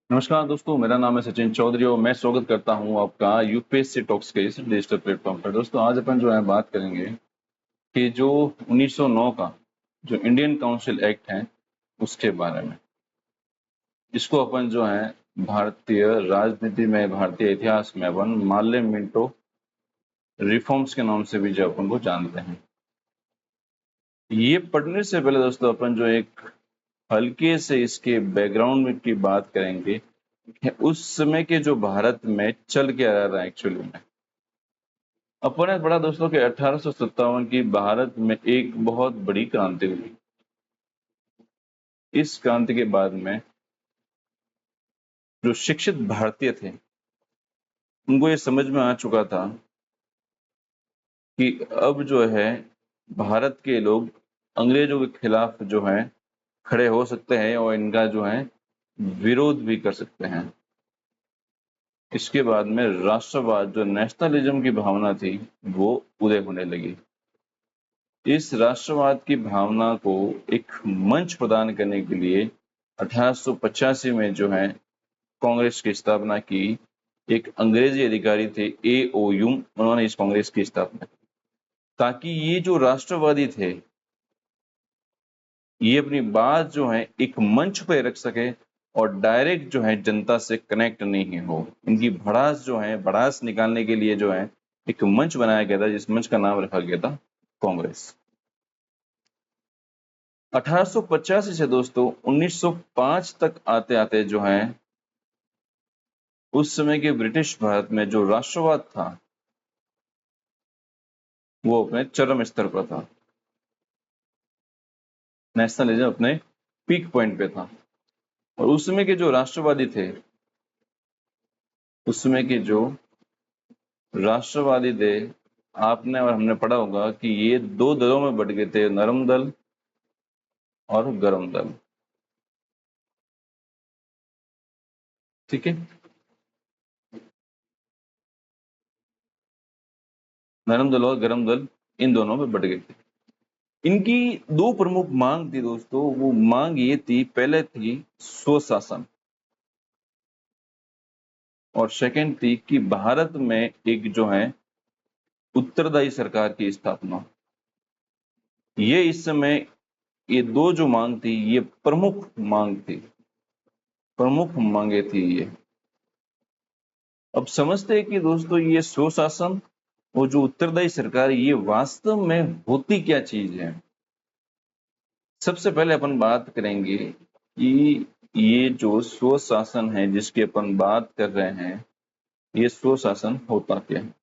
नमस्कार दोस्तों, मेरा नाम है सचिन चौधरी और मैं स्वागत करता हूं आपका यूपीएससी टॉक्स के इस डिजिटल प्लेटफॉर्म पर। दोस्तों, आज अपन जो है बात करेंगे कि जो 1909 का जो इंडियन काउंसिल एक्ट है उसके बारे में। इसको अपन जो है भारतीय राजनीति में, भारतीय इतिहास में अपन मार्ले मिंटो रिफॉर्म्स के नाम से भी जो अपन को जानते हैं। ये पढ़ने से पहले दोस्तों अपन जो एक हल्के से इसके बैकग्राउंड में की बात करेंगे कि उस समय के जो भारत में चल क्या रहा है एक्चुअली में। अपन ने पढ़ा दोस्तों कि 1857 की भारत में एक बहुत बड़ी क्रांति हुई। इस क्रांति के बाद में जो शिक्षित भारतीय थे उनको ये समझ में आ चुका था कि अब जो है भारत के लोग अंग्रेजों के खिलाफ जो है खड़े हो सकते हैं और इनका जो है विरोध भी कर सकते हैं। इसके बाद में राष्ट्रवाद, जो नेशनलिज्म की भावना थी, वो उदय होने लगी। इस राष्ट्रवाद की भावना को एक मंच प्रदान करने के लिए 1885 में जो है कांग्रेस की स्थापना की। एक अंग्रेजी अधिकारी थे A.O. ह्यूम, उन्होंने इस कांग्रेस की स्थापना की ताकि ये जो राष्ट्रवादी थे ये अपनी बात जो है एक मंच पे रख सके और डायरेक्ट जो है जनता से कनेक्ट नहीं हो। इनकी भड़ास जो है, भड़ास निकालने के लिए जो है एक मंच बनाया गया था, जिस मंच का नाम रखा गया था कांग्रेस। 1885 से दोस्तों 1905 तक आते आते जो है उस समय के ब्रिटिश भारत में जो राष्ट्रवाद था वो अपने चरम स्तर पर था। नेशनलिज्म अपने पीक पॉइंट पे था और उस समय के जो राष्ट्रवादी थे, उस समय के जो राष्ट्रवादी थे, आपने और हमने पढ़ा होगा कि ये दो दलों में बट गए थे, नरम दल और गरम दल। ठीक है, नरम दल और गरम दल इन दोनों में बट गए थे। इनकी दो प्रमुख मांग थी दोस्तों। वो मांग ये थी, पहले थी स्वशासन और सेकंड थी कि भारत में एक जो है उत्तरदायी सरकार की स्थापना। ये इस समय ये दो जो मांग थी ये प्रमुख मांग थी, प्रमुख मांगे थी ये। अब समझते हैं कि दोस्तों ये स्वशासन और जो उत्तरदायी सरकार ये वास्तव में होती क्या चीज है। सबसे पहले अपन बात करेंगे कि ये जो स्वशासन है जिसकी अपन बात कर रहे हैं, ये स्वशासन होता क्या है।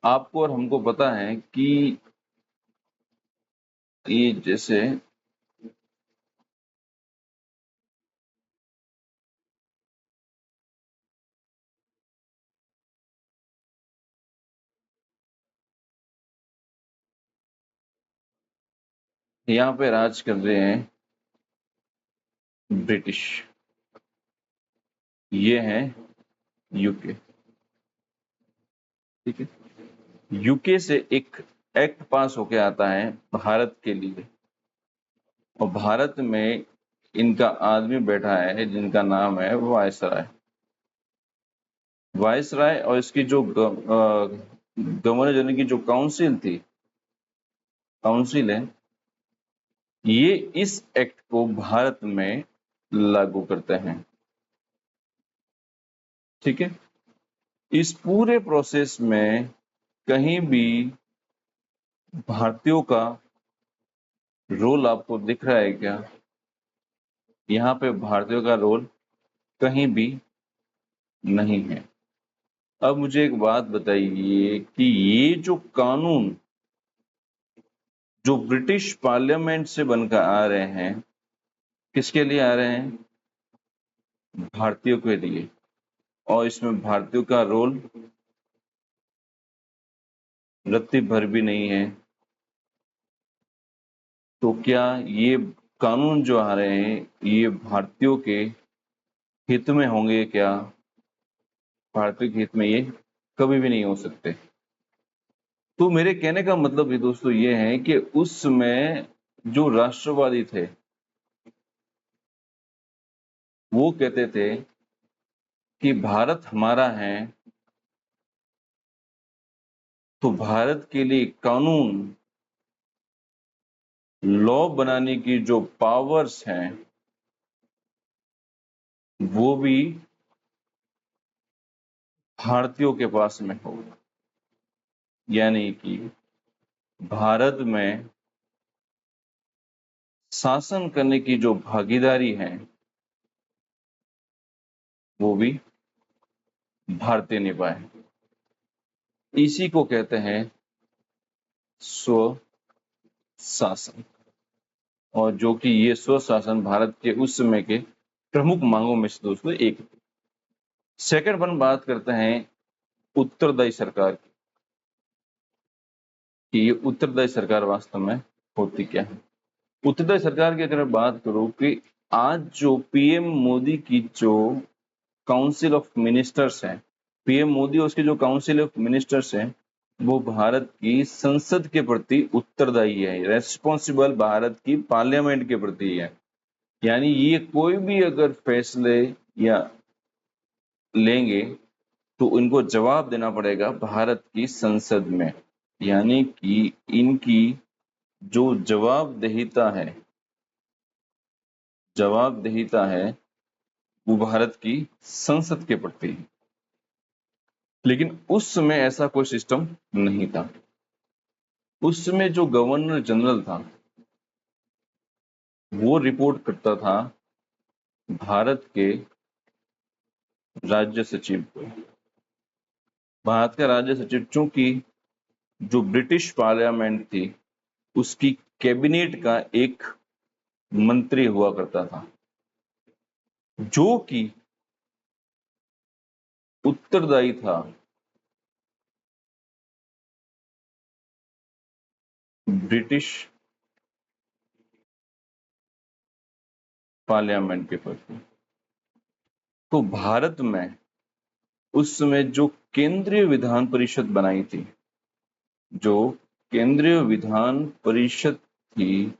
आपको और हमको पता है कि ये जैसे यहाँ पे राज कर रहे हैं ब्रिटिश, ये है यूके। ठीक है, यूके से एक एक्ट पास होके आता है भारत के लिए और भारत में इनका आदमी बैठा है जिनका नाम है वायसराय। वायसराय और इसकी जो गवर्नर जनरल की जो काउंसिल है, ये इस एक्ट को भारत में लागू करते हैं। ठीक है, इस पूरे प्रोसेस में कहीं भी भारतीयों का रोल आपको दिख रहा है क्या? यहाँ पे भारतीयों का रोल कहीं भी नहीं है। अब मुझे एक बात बताइए कि ये जो कानून जो ब्रिटिश पार्लियामेंट से बनकर आ रहे हैं, किसके लिए आ रहे हैं? भारतीयों के लिए। और इसमें भारतीयों का रोल रत्ती भर भी नहीं है। तो क्या ये कानून जो आ रहे हैं ये भारतीयों के हित में होंगे क्या? भारतीय के हित में ये कभी भी नहीं हो सकते। तो मेरे कहने का मतलब भी दोस्तों ये है कि उस समय जो राष्ट्रवादी थे वो कहते थे कि भारत हमारा है, तो भारत के लिए कानून, लॉ बनाने की जो पावर्स हैं वो भी भारतीयों के पास में होगा। यानी कि भारत में शासन करने की जो भागीदारी है वो भी भारतीय निभाए। इसी को कहते हैं स्व शासन। और जो कि ये स्व शासन भारत के उस समय के प्रमुख मांगों में से दोस्तों एक थी। सेकंड अपन बात करते हैं उत्तरदायी सरकार की, कि ये उत्तरदायी सरकार वास्तव में होती क्या है। उत्तरदायी सरकार की अगर बात करूं कि आज जो पीएम मोदी की जो काउंसिल ऑफ मिनिस्टर्स हैं, पीएम मोदी और उसके जो काउंसिल ऑफ मिनिस्टर्स हैं, वो भारत की संसद के प्रति उत्तरदायी है, रेस्पॉन्सिबल भारत की पार्लियामेंट के प्रति है। यानी ये कोई भी अगर फैसले या लेंगे तो इनको जवाब देना पड़ेगा भारत की संसद में। यानी कि इनकी जो जवाबदेहिता है वो भारत की संसद के प्रति है। लेकिन उस समय ऐसा कोई सिस्टम नहीं था। उस समय जो गवर्नर जनरल था वो रिपोर्ट करता था भारत के राज्य सचिव को। भारत का राज्य सचिव, चूंकि जो ब्रिटिश पार्लियामेंट थी उसकी कैबिनेट का एक मंत्री हुआ करता था, जो कि उत्तरदायी था ब्रिटिश पार्लियामेंट के प्रति। तो भारत में उस समय जो केंद्रीय विधान परिषद बनाई थी, जो केंद्रीय विधान परिषद थी,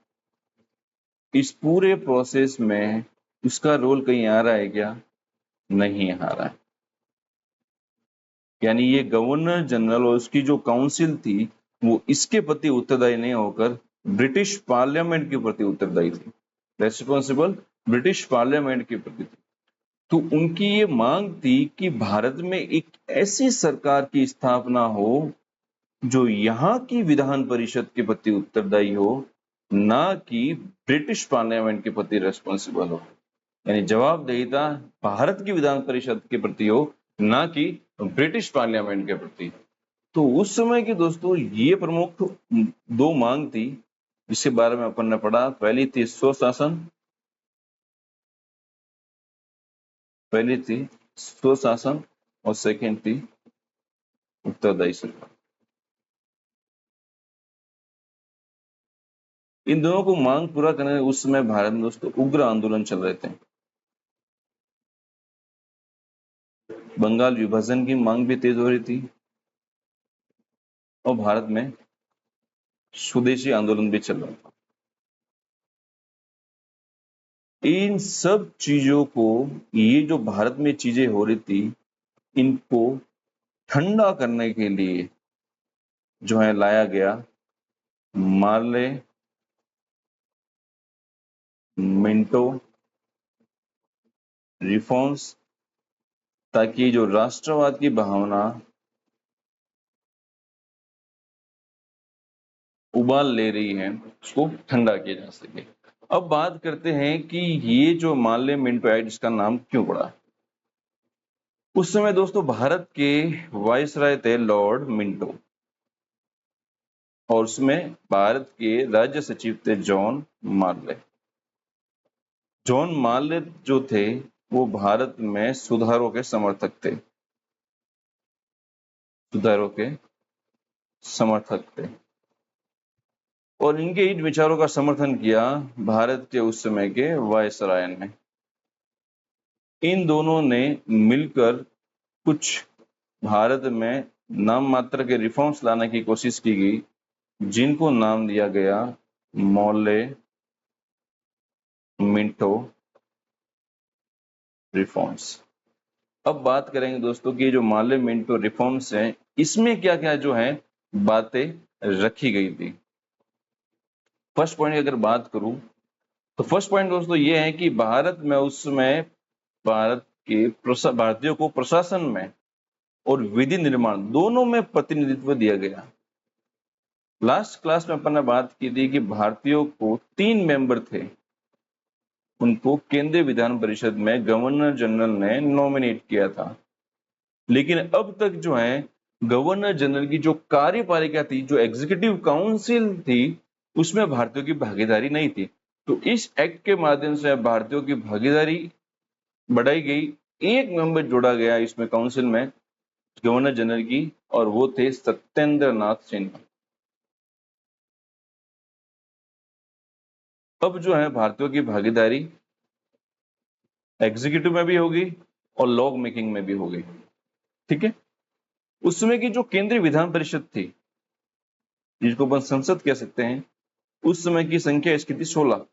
इस पूरे प्रोसेस में उसका रोल कहीं आ रहा है क्या? नहीं आ रहा है। यानी ये गवर्नर जनरल और उसकी जो काउंसिल थी वो इसके प्रति उत्तरदायी नहीं होकर ब्रिटिश पार्लियामेंट के प्रति उत्तरदायी थी, रेस्पॉन्सिबल ब्रिटिश पार्लियामेंट के प्रति थी। तो उनकी ये मांग थी कि भारत में एक ऐसी सरकार की स्थापना हो जो यहाँ की विधान परिषद के प्रति उत्तरदायी हो, ना कि ब्रिटिश पार्लियामेंट के प्रति रेस्पॉन्सिबल हो। यानी जवाबदेहिता भारत की विधान परिषद के प्रति हो, ना कि ब्रिटिश पार्लियामेंट के प्रति। तो उस समय की दोस्तों ये प्रमुख दो मांग थी जिसके बारे में अपन ने पढ़ा। पहली थी स्वशासन, और सेकेंड थी उत्तरदायी सरकार। इन दोनों को मांग पूरा करने उस समय भारत में दोस्तों उग्र आंदोलन चल रहे थे। बंगाल विभाजन की मांग भी तेज हो रही थी और भारत में स्वदेशी आंदोलन भी चल रहा था। इन सब चीजों को, ये जो भारत में चीजें हो रही थी, इनको ठंडा करने के लिए जो है लाया गया मार्ले मिंटो रिफॉर्म्स, ताकि जो राष्ट्रवाद की भावना उबाल ले रही है उसको ठंडा किया जा सके। अब बात करते हैं कि ये जो मार्ले मिंटो एक्ट, इसका नाम क्यों पड़ा। उस समय दोस्तों भारत के वायसराय थे लॉर्ड मिंटो, और उसमें भारत के राज्य सचिव थे जॉन मार्ले। जॉन मार्ले जो थे वो भारत में सुधारों के समर्थक थे, और इनके इन विचारों का समर्थन किया भारत के उस समय के वायसराय ने। इन दोनों ने मिलकर कुछ भारत में नाम मात्र के रिफॉर्म्स लाने की कोशिश की गई, जिनको नाम दिया गया मॉर्ले मिंटो रिफॉर्म्स। अब बात करेंगे दोस्तों कि जो माले मिंटो रिफॉर्म्स हैं इसमें क्या क्या जो है बातें रखी गई थी। फर्स्ट पॉइंट की अगर बात करूं तो फर्स्ट पॉइंट दोस्तों ये है कि भारत में उस समय भारत के भारतीयों को प्रशासन में और विधि निर्माण दोनों में प्रतिनिधित्व दिया गया। लास्ट क्लास में अपन ने बात की थी कि भारतीयों को 3 मेंबर थे, उनको केंद्रीय विधान परिषद में गवर्नर जनरल ने नॉमिनेट किया था। लेकिन अब तक जो है गवर्नर जनरल की जो कार्यपालिका थी, जो एग्जीक्यूटिव काउंसिल थी, उसमें भारतीयों की भागीदारी नहीं थी। तो इस एक्ट के माध्यम से भारतीयों की भागीदारी बढ़ाई गई। एक मेंबर जोड़ा गया इसमें काउंसिल में गवर्नर जनरल की, और वो थे सत्येंद्र नाथ सिन्हा। अब जो है भारतीयों की भागीदारी एग्जीक्यूटिव में भी होगी और लॉ मेकिंग में भी होगी। ठीक है। उस समय की जो केंद्रीय विधान परिषद थी, जिसको अपन संसद कह सकते हैं, उस समय की संख्या इसकी थी 16,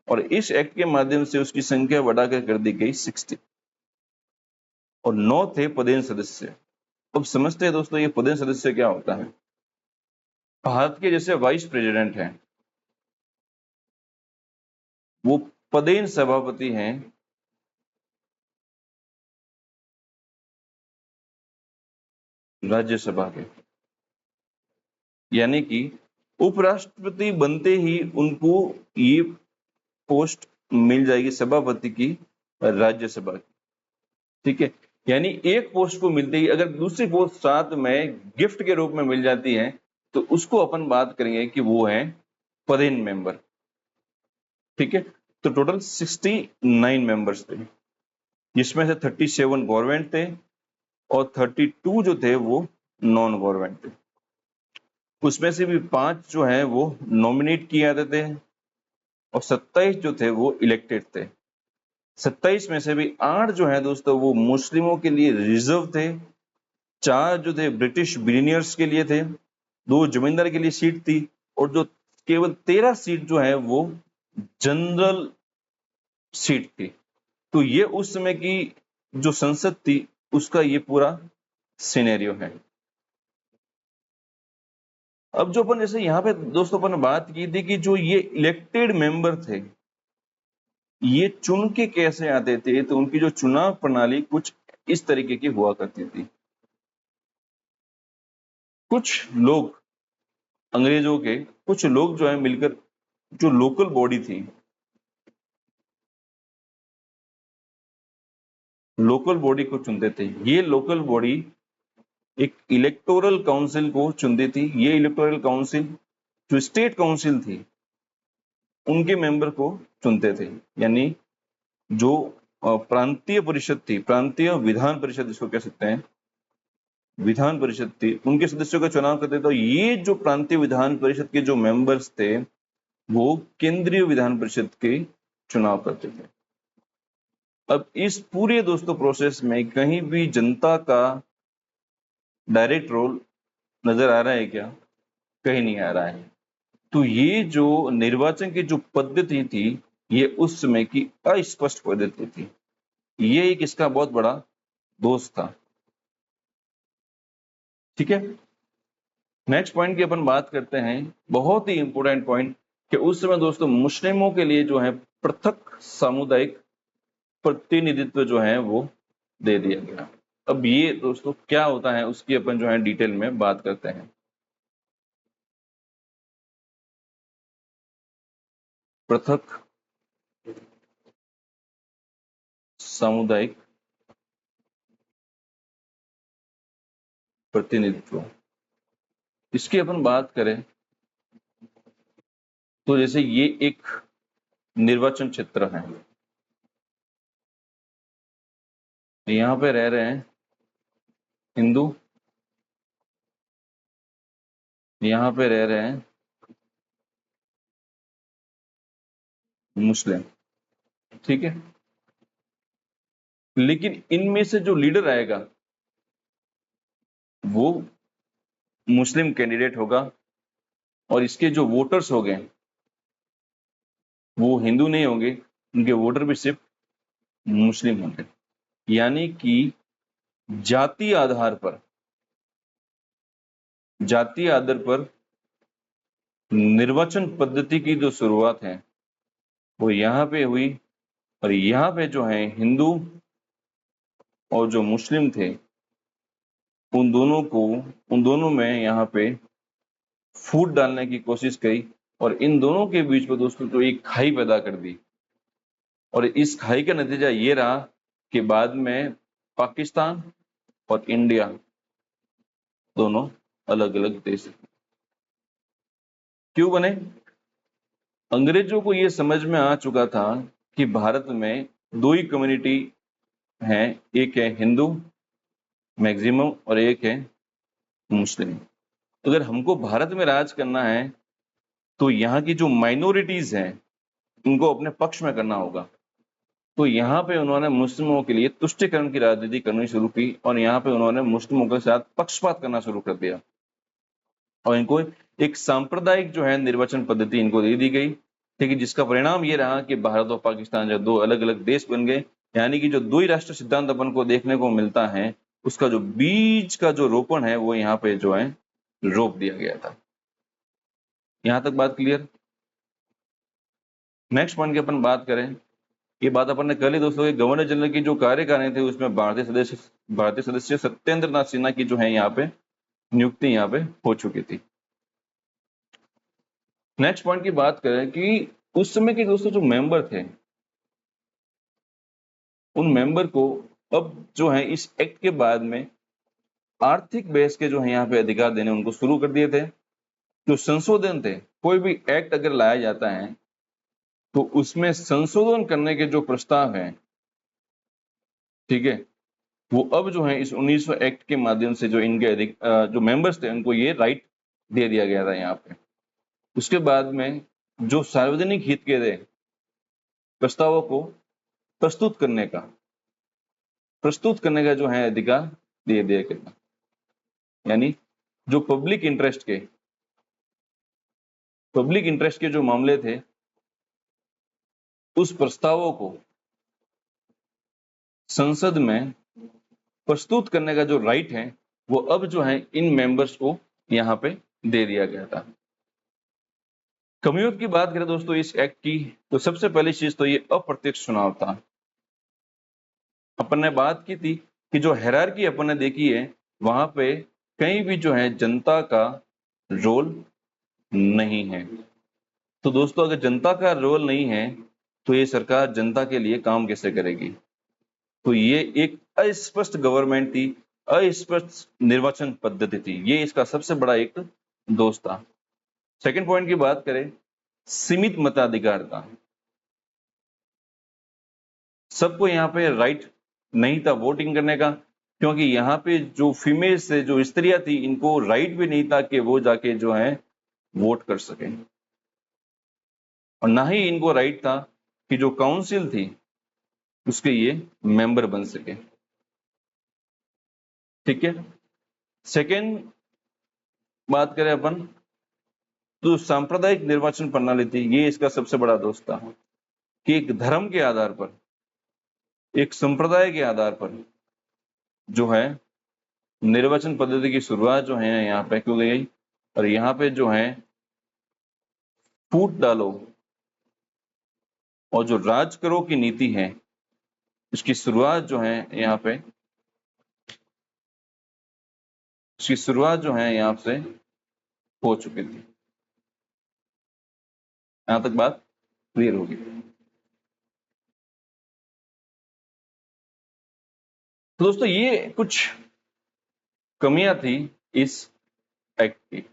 और इस एक्ट के माध्यम से उसकी संख्या बढ़ाकर कर दी गई 60, और 9 थे पदेन सदस्य। अब समझते हैं दोस्तों ये पदेन सदस्य क्या होता है। भारत के जैसे वाइस प्रेसिडेंट हैं, वो पदेन सभापति हैं राज्यसभा के। यानी कि उपराष्ट्रपति बनते ही उनको ये पोस्ट मिल जाएगी सभापति की राज्यसभा की। ठीक है। यानी एक पोस्ट को मिलते ही अगर दूसरी पोस्ट साथ में गिफ्ट के रूप में मिल जाती है तो उसको अपन बात करेंगे कि वो है पदेन मेंबर। ठीक है। तो टोटल 69 मेंबर्स थे, जिसमें से 37 गवर्नमेंट थे और 32 जो थे वो नॉन गवर्नमेंट थे। उसमें से भी 5 जो है वो नॉमिनेट किए जाते थे और 27 जो थे वो इलेक्टेड थे। 27 में से भी 8 जो है दोस्तों वो मुस्लिमों के लिए रिजर्व थे, 4 जो थे ब्रिटिश बिलियनियर्स के लिए थे, 2 जमींदार के लिए सीट थी, और जो केवल 13 सीट जो है वो जनरल सीट थी। तो ये उस समय की जो संसद थी उसका ये पूरा सिनेरियो है। अब जो अपन जैसे यहाँ पे दोस्तों अपन ने बात की थी कि जो ये इलेक्टेड मेंबर थे ये चुन के कैसे आते थे, तो उनकी जो चुनाव प्रणाली कुछ इस तरीके की हुआ करती थी। कुछ लोग अंग्रेजों के कुछ लोग जो है मिलकर जो लोकल बॉडी थी, लोकल बॉडी को चुनते थे। ये लोकल बॉडी एक इलेक्टोरल काउंसिल को चुनती थी। ये इलेक्टोरल काउंसिल जो स्टेट काउंसिल थी उनके मेंबर को चुनते थे। यानी जो प्रांतीय परिषद थी, प्रांतीय विधान परिषद जिसको कह सकते हैं, विधान परिषद थी, उनके सदस्यों का चुनाव करते थे। तो ये जो प्रांतीय विधान परिषद के जो मेंबर्स थे वो केंद्रीय विधान परिषद के चुनाव करते थे। अब इस पूरे दोस्तों प्रोसेस में कहीं भी जनता का डायरेक्ट रोल नजर आ रहा है क्या? कहीं नहीं आ रहा है। तो ये जो निर्वाचन की जो पद्धति थी ये उस समय की अस्पष्ट पद्धति थी। ये एक इसका बहुत बड़ा दोष था। ठीक है। नेक्स्ट पॉइंट की अपन बात करते हैं, बहुत ही इंपॉर्टेंट पॉइंट, कि उस समय दोस्तों मुस्लिमों के लिए जो है पृथक सामुदायिक प्रतिनिधित्व जो है वो दे दिया गया। अब ये दोस्तों क्या होता है उसकी अपन जो है डिटेल में बात करते हैं। पृथक सामुदायिक प्रतिनिधित्व, इसकी अपन बात करें तो जैसे ये एक निर्वाचन क्षेत्र है, यहाँ पे रह रहे हैं हिंदू, यहाँ पे रह रहे हैं मुस्लिम। ठीक है। लेकिन इनमें से जो लीडर आएगा वो मुस्लिम कैंडिडेट होगा, और इसके जो वोटर्स हो गए वो हिंदू नहीं होंगे, उनके वोटर भी सिर्फ मुस्लिम होंगे, यानी कि जातीय आधार पर निर्वाचन पद्धति की जो शुरुआत है वो यहाँ पे हुई, और यहाँ पे जो है हिंदू और जो मुस्लिम थे उन दोनों में यहाँ पे फूट डालने की कोशिश की, और इन दोनों के बीच में दोस्तों तो एक खाई पैदा कर दी, और इस खाई का नतीजा ये रहा कि बाद में पाकिस्तान और इंडिया दोनों अलग अलग देश क्यों बने। अंग्रेजों को ये समझ में आ चुका था कि भारत में दो ही कम्युनिटी हैं, एक है हिंदू मैक्सिमम और एक है मुस्लिम। अगर हमको भारत में राज करना है तो यहाँ की जो माइनॉरिटीज हैं उनको अपने पक्ष में करना होगा। तो यहाँ पे उन्होंने मुस्लिमों के लिए तुष्टीकरण की राजनीति करनी शुरू की, और यहाँ पे उन्होंने मुस्लिमों के साथ पक्षपात करना शुरू कर दिया, और इनको एक सांप्रदायिक जो है निर्वाचन पद्धति इनको दे दी गई। ठीक है, जिसका परिणाम ये रहा कि भारत और पाकिस्तान जो दो अलग अलग देश बन गए, यानी कि जो दो ही राष्ट्र सिद्धांत अपन को देखने को मिलता है उसका जो बीज का जो रोपण है वो यहाँ पे जो है रोप दिया गया था। यहां तक बात क्लियर। नेक्स्ट पॉइंट की अपन बात करें, ये बात अपन ने कर ली दोस्तों कि गवर्नर जनरल की जो कार्यकारिणी थी उसमें भारतीय सदस्य सत्येंद्र नाथ सिन्हा की जो है यहाँ पे नियुक्ति यहाँ पे हो चुकी थी। नेक्स्ट पॉइंट की बात करें कि उस समय के दोस्तों जो मेंबर थे उन मेंबर को अब जो है इस एक्ट के बाद में आर्थिक बेस के जो है यहाँ पे अधिकार देने उनको शुरू कर दिए थे। जो संशोधन थे, कोई भी एक्ट अगर लाया जाता है तो उसमें संशोधन करने के जो प्रस्ताव हैं, ठीक है, वो अब जो है इस 1900 एक्ट के माध्यम से जो इनके जो मेंबर्स थे उनको ये राइट दे दिया गया था यहाँ पे। उसके बाद में जो सार्वजनिक हित के थे प्रस्तावों को प्रस्तुत करने का जो है अधिकार दे दिया गया, यानी जो पब्लिक इंटरेस्ट के जो मामले थे उस प्रस्तावों को संसद में प्रस्तुत करने का जो राइट है वो अब जो है इन मेंबर्स को यहाँ पे दे दिया गया था। कमियों की बात करें दोस्तों इस एक्ट की, तो सबसे पहली चीज तो ये अप्रत्यक्ष चुनाव था। अपन ने बात की थी कि जो हायरार्की अपन ने देखी है वहां पे कहीं भी जो है जनता का रोल नहीं है। तो दोस्तों अगर जनता का रोल नहीं है तो ये सरकार जनता के लिए काम कैसे करेगी। तो ये एक अस्पष्ट गवर्नमेंट थी, अस्पष्ट निर्वाचन पद्धति थी, ये इसका सबसे बड़ा एक दोष था। सेकंड पॉइंट की बात करें, सीमित मताधिकार का। सबको यहाँ पे राइट नहीं था वोटिंग करने का, क्योंकि यहाँ पे जो फीमेल से जो स्त्रियां थी इनको राइट भी नहीं था कि वो जाके जो है वोट कर सके, और ना ही इनको राइट था कि जो काउंसिल थी उसके ये मेंबर बन सके। ठीक है, सेकेंड बात करें अपन तो सांप्रदायिक निर्वाचन प्रणाली थी, ये इसका सबसे बड़ा दोष था कि एक धर्म के आधार पर, एक संप्रदाय के आधार पर जो है निर्वाचन पद्धति की शुरुआत जो है यहाँ पे क्यों गई, और यहाँ पे जो है फूट डालो और जो राज करो की नीति है इसकी शुरुआत जो है यहाँ पे, इसकी शुरुआत जो है यहाँ से हो चुकी थी। यहां तक बात क्लियर होगी। तो दोस्तों ये कुछ कमियां थी इस एक्ट की।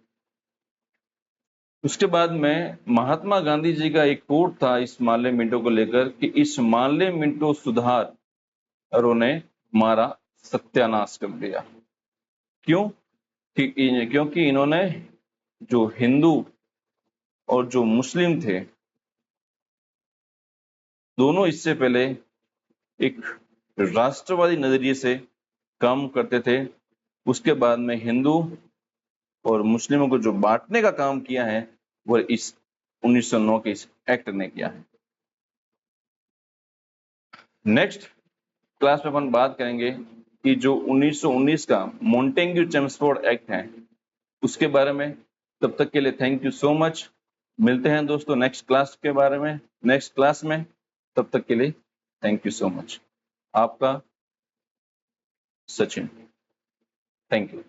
उसके बाद में महात्मा गांधी जी का एक कोट था इस मार्ले मिंटो को लेकर कि इस मार्ले मिंटो सुधारों ने हमारा सत्यानाश कर दिया। क्यों? क्योंकि इन्होंने जो हिंदू और जो मुस्लिम थे दोनों इससे पहले एक राष्ट्रवादी नजरिए से काम करते थे, उसके बाद में हिंदू और मुस्लिमों को जो बांटने का काम किया है वो इस 1909 के इस एक्ट ने किया है। नेक्स्ट क्लास में अपन बात करेंगे कि जो 1919 का मॉन्टेग्यू चेम्सफोर्ड एक्ट है उसके बारे में। तब तक के लिए थैंक यू सो मच। मिलते हैं दोस्तों नेक्स्ट क्लास के बारे में, नेक्स्ट क्लास में। तब तक के लिए थैंक यू सो मच। आपका सचिन। Thank you.